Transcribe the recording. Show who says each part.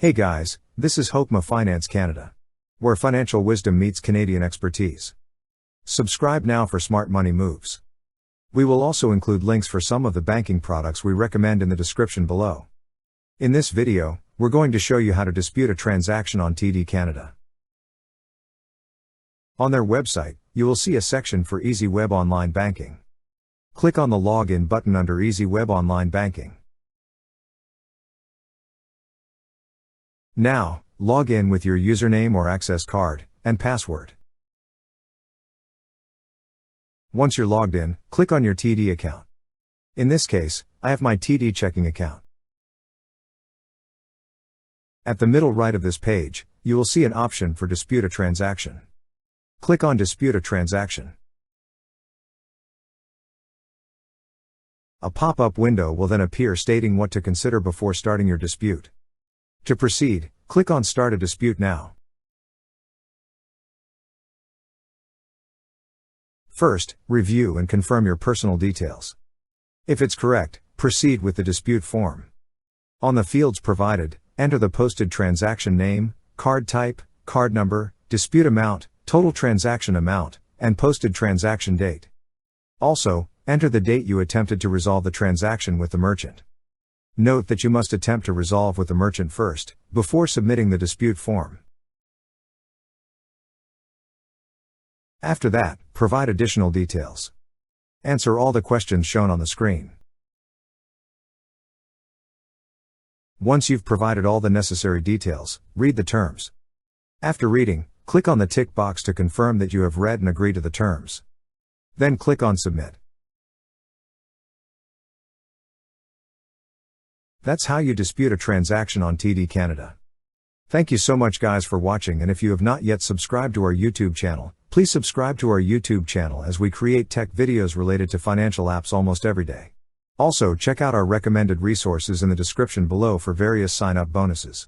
Speaker 1: Hey guys, this is Hokma Finance Canada, where financial wisdom meets Canadian expertise. Subscribe now for smart money moves. We will also include links for some of the banking products we recommend in the description below. In this video, we're going to show you how to dispute a transaction on TD Canada. On their website, you will see a section for Easy Web Online Banking. Click on the Login button under Easy Web Online Banking. Now, log in with your username or access card and password. Once you're logged in, click on your TD account. In this case, I have my TD checking account. At the middle right of this page, you will see an option for Dispute a Transaction. Click on Dispute a Transaction. A pop-up window will then appear stating what to consider before starting your dispute. To proceed, click on Start a Dispute Now. First, review and confirm your personal details. If it's correct, proceed with the dispute form. On the fields provided, enter the posted transaction name, card type, card number, dispute amount, total transaction amount, and posted transaction date. Also, enter the date you attempted to resolve the transaction with the merchant. Note that you must attempt to resolve with the merchant first, before submitting the dispute form. After that, provide additional details. Answer all the questions shown on the screen. Once you've provided all the necessary details, read the terms. After reading, click on the tick box to confirm that you have read and agree to the terms. Then click on Submit. That's how you dispute a transaction on TD Canada. Thank you so much guys for watching, and if you have not yet subscribed to our YouTube channel, please subscribe to our YouTube channel as we create tech videos related to financial apps almost every day. Also check out our recommended resources in the description below for various sign-up bonuses.